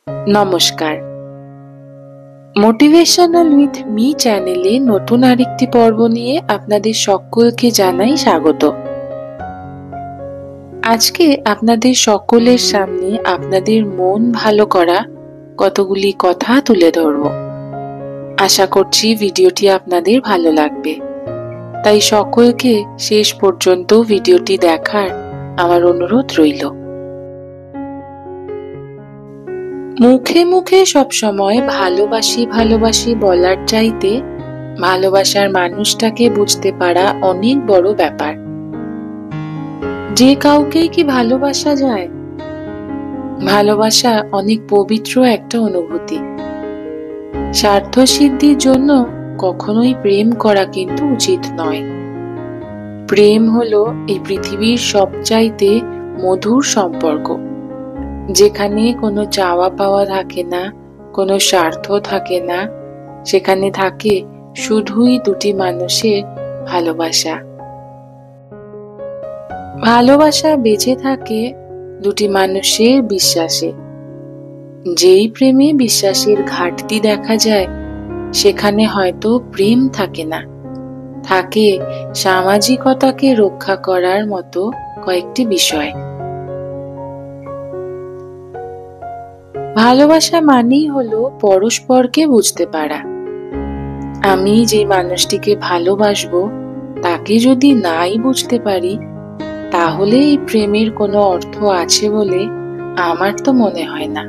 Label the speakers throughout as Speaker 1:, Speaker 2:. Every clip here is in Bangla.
Speaker 1: নমস্কার। মোটিভেশনাল উইথ মি চ্যানেলে নতুন আরেকটি পর্ব নিয়ে আপনাদের সকলকে জানাই স্বাগত। আজকে আপনাদের সকলের সামনে আপনাদের মন ভালো করা কতগুলি কথা তুলে ধরব। আশা করছি ভিডিওটি আপনাদের ভালো লাগবে, তাই সকলকে শেষ পর্যন্ত ভিডিওটি দেখার আমার অনুরোধ রইল। মুখে মুখে সবসময় ভালোবাসি ভালোবাসি বলার চাইতে ভালোবাসার মানুষটাকে বুঝতে পারা অনেক বড় ব্যাপার। যে কাউকেই কি ভালোবাসা যায়? ভালোবাসা অনেক পবিত্র একটা অনুভূতি। স্বার্থ সিদ্ধির জন্য কখনোই প্রেম করা কিন্তু উচিত নয়। প্রেম হলো এই পৃথিবীর সবচাইতে মধুর সম্পর্ক, যেখানে কোনো চাওয়া পাওয়া থাকে না, কোনো স্বার্থ থাকে না, সেখানে থাকে শুধুই দুটি মানুষের ভালোবাসা। ভালোবাসা বেঁচে থাকে দুটি মানুষের বিশ্বাসে। যেই প্রেমে বিশ্বাসের ঘাটতি দেখা যায়, সেখানে হয়তো প্রেম থাকে না, থাকে সামাজিকতাকে রক্ষা করার মতো কয়েকটি বিষয়। ভালোবাসা মানেই হলো পরস্পরকে বুঝতে পারা। আমি যে মানুষটিকে ভালোবাসবো তাকে যদি নাই বুঝতে পারি, তাহলে এই প্রেমের কোনো অর্থ আছে বলে আমার তো মনে হয় না।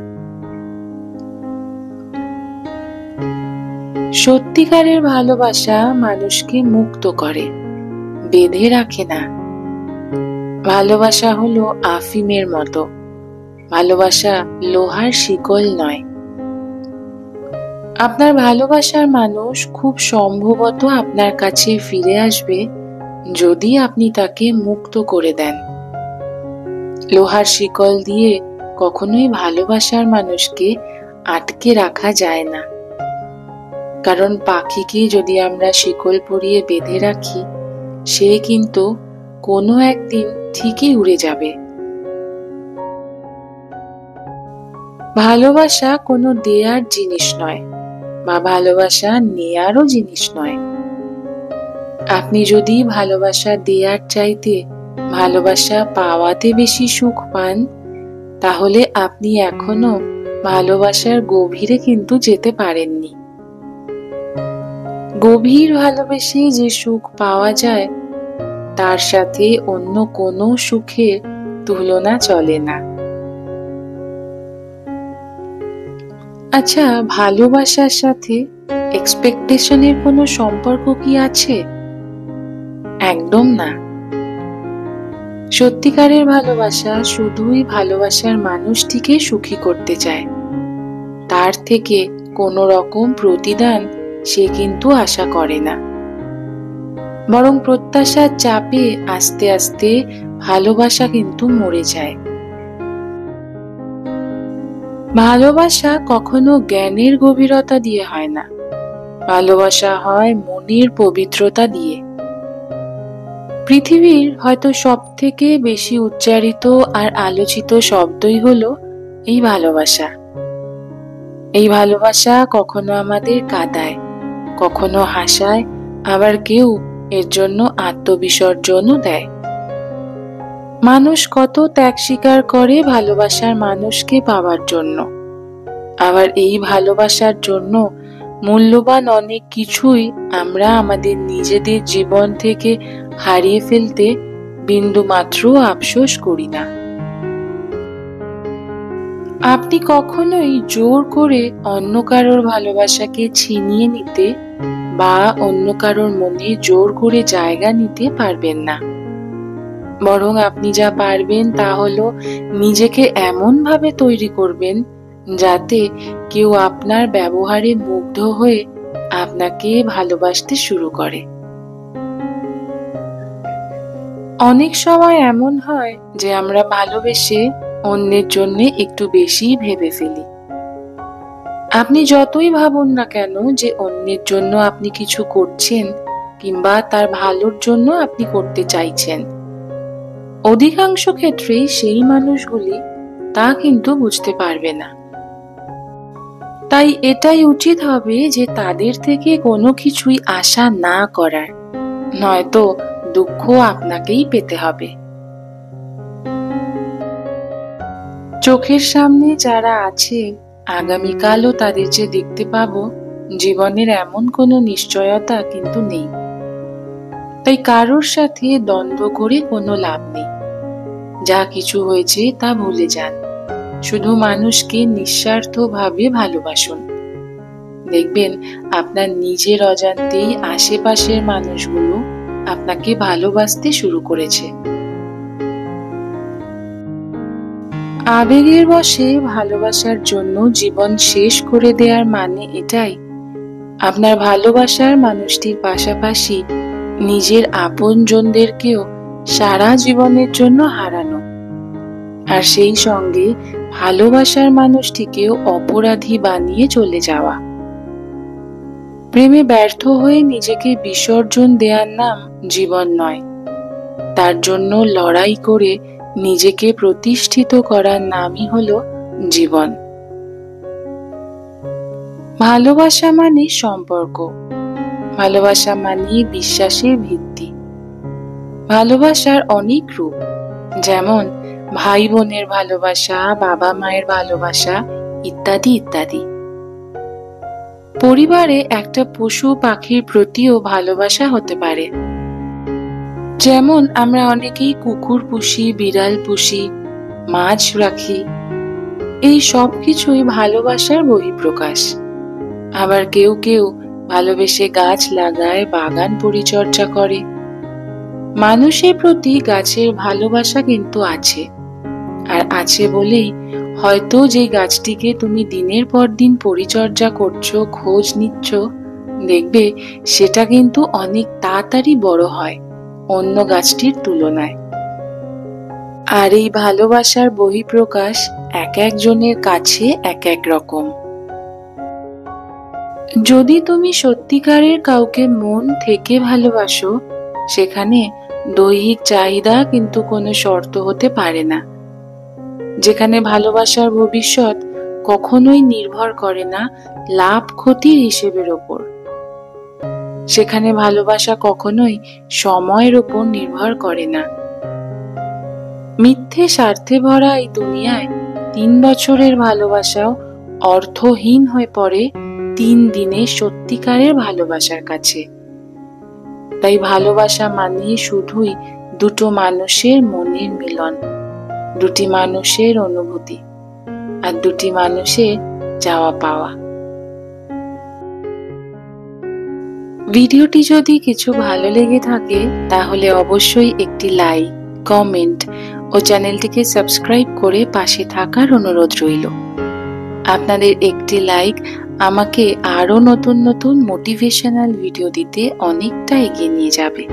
Speaker 1: সত্যিকারের ভালোবাসা মানুষকে মুক্ত করে, বেঁধে রাখে না। ভালোবাসা হলো আফিমের মতো, ভালোবাসা লোহার শিকল নয়। আপনার ভালোবাসার মানুষ খুব সম্ভবত আপনার কাছে ফিরে আসবে যদি আপনি তাকে মুক্ত করে দেন। লোহার শিকল দিয়ে কখনোই ভালোবাসার মানুষকে আটকে রাখা যায় না, কারণ পাখিকে যদি আমরা শিকল পরিয়ে বেঁধে রাখি, সে কিন্তু কোনো একদিন ঠিকই উড়ে যাবে। ভালোবাসা কোনো দেয়ার জিনিস নয়, বা ভালোবাসা নেয়ারও জিনিস নয়। আপনি যদি ভালোবাসা দেয়ার চাইতে ভালোবাসা পাওয়াতে বেশি সুখ পান, তাহলে আপনি এখনো ভালোবাসার গভীরে কিন্তু যেতে পারেননি। গভীর ভালোবেসে যে সুখ পাওয়া যায়, তার সাথে অন্য কোনো সুখের তুলনা চলে না। আচ্ছা, ভালোবাসার সাথে এক্সপেকটেশনের কোনো সম্পর্ক কি আছে? একদম না। সত্যিকারের ভালোবাসা শুধুই ভালোবাসার মানুষটিকে সুখী করতে চায়। তার থেকে কোনো রকম প্রতিদান সে কিন্তু আশা করে না, বরং প্রত্যাশার চাপে আস্তে আস্তে ভালোবাসা কিন্তু মরে যায়। ভালোবাসা কখনো জ্ঞানের গভীরতা দিয়ে হয় না, ভালোবাসা হয় মনের পবিত্রতা দিয়ে। পৃথিবীর হয়তো সব থেকে বেশি উচ্চারিত আর আলোচিত শব্দই হলো এই ভালোবাসা। এই ভালোবাসা কখনো আমাদের কাঁদায়, কখনো হাসায়, আবার কেউ এর জন্য আত্মবিসর্জনও দেয়। মানুষ কত ত্যাগ স্বীকার করে ভালোবাসার মানুষকে পাওয়ার জন্য, আবার এই ভালোবাসার জন্য মূল্যবান অনেক কিছুই আমরা আমাদের নিজেদের জীবন থেকে হারিয়ে ফেলতে বিন্দুমাত্র আফসোস করি না। আপনি কখনোই জোর করে অন্য কারোর ভালোবাসাকে ছিনিয়ে নিতে বা অন্য কারোর মনে জোর করে জায়গা নিতে পারবেন না, বরং আপনি যা পারবেন তা হলো নিজেকে এমন ভাবে তৈরি করবেন যাতে কেউ আপনার ব্যবহারে মুগ্ধ হয়ে আপনাকে ভালোবাসতে শুরু করে। অনেক সময় এমন হয় যে আমরা ভালোবেসে অন্যের জন্য একটু বেশি ভেবে ফেলি। আপনি যতই ভাবুন না কেন যে অন্যের জন্য আপনি কিছু করছেন কিংবা তার ভালোর জন্য আপনি করতে চাইছেন, অধিকাংশ ক্ষেত্রেই সেই মানুষগুলি তা কিন্তু বুঝতে পারবে না। তাই এটাই উচিত হবে যে তাদের থেকে কোনো কিছুই আশা না করার, নয়তো দুঃখ আপনাকেই পেতে হবে। চোখের সামনে যারা আছে, আগামীকালও তাদের যে দেখতে পাবো, জীবনের এমন কোনো নিশ্চয়তা কিন্তু নেই। তাই কারোর সাথে দ্বন্দ্ব করে কোনো লাভ নেই। যা কিছু হয়েছে তা ভুলে যান, শুধু মানুষকে নিঃস্বার্থভাবে ভালোবাসুন। দেখবেন আপনার নিজের অজান্তেই আশেপাশের মানুষগুলো আপনাকে ভালোবাসতে শুরু করেছে। আবেগের বশে ভালোবাসার জন্য জীবন শেষ করে দেওয়ার মানে এটাই, আপনার ভালোবাসার মানুষটির পাশাপাশি নিজের আপনজনদেরকেও সারা জীবনের জন্য হারানো, আর সেই সঙ্গে ভালোবাসার মানুষটিকেও অপরাধী বানিয়ে চলে যাওয়া। প্রেমে ব্যর্থ হয়ে নিজেকে বিসর্জন দেওয়ার নাম জীবন নয়, তার জন্য লড়াই করে নিজেকে প্রতিষ্ঠিত করার নামই হলো জীবন। ভালোবাসা মানে সম্পর্ক, ভালোবাসা মানে বিশ্বাসের ভিত্তি। ভালোবাসার অনেক রূপ, যেমন ভাই বোনের ভালোবাসা, বাবা মায়ের ভালোবাসা, ইত্যাদি ইত্যাদি। পরিবারে একটা পশু পাখির প্রতিও ভালোবাসা হতে পারে। যেমন আমরা অনেকেই কুকুর পুষি, বিড়াল পুষি, মাছ রাখি, এই সব কিছুই ভালোবাসার বহিঃপ্রকাশ। আবার কেউ কেউ ভালোবেসে গাছ লাগায়, বাগান পরিচর্যা করে। মানুষের প্রতি গাছের ভালোবাসা কিন্তু আছে, আর আছে বলেই হয়তো যে গাছটিকে তুমি দিনের পর দিন পরিচর্যা করছো, খোঁজ নিচ্ছ, দেখবে সেটা কিন্তু অনেক তাড়াতাড়ি বড় হয় অন্য গাছটির তুলনায়। আর এই ভালোবাসার বহিঃপ্রকাশ এক একজনের কাছে এক এক রকম। যদি তুমি সত্যিকারের কাউকে মন থেকে ভালোবাসো, সেখানে দৈহিক চাহিদা কিন্তু কোনো শর্ত হতে পারে না। যেখানে ভালোবাসার ভবিষ্যৎ কখনোই নির্ভর করে না লাভ ক্ষতির হিসেবের ওপর, সেখানে ভালোবাসা কখনোই সময়ের ওপর নির্ভর করে না। মিথ্যে স্বার্থে ভরা এই দুনিয়ায় 3 বছরের ভালোবাসাও অর্থহীন হয়ে পড়ে 3 দিনে সত্যিকারের ভালোবাসার কাছে। তাই ভালোবাসা মানে শুধুই দুটো মানুষের মনের মিলন, দুটি মানুষের অনুভূতি, আর দুটি মানুষের চাওয়া পাওয়া। ভিডিওটি যদি কিছু ভালো লেগে থাকে তাহলে অবশ্যই একটি লাইক, কমেন্ট ও চ্যানেলটিকে সাবস্ক্রাইব করে পাশে থাকার অনুরোধ রইল। আপনাদের একটি লাইক আমাকে আরো নতুন নতুন মোটিভেশনাল ভিডিও দিতে অনেকটা এগিয়ে নিয়ে যাবে।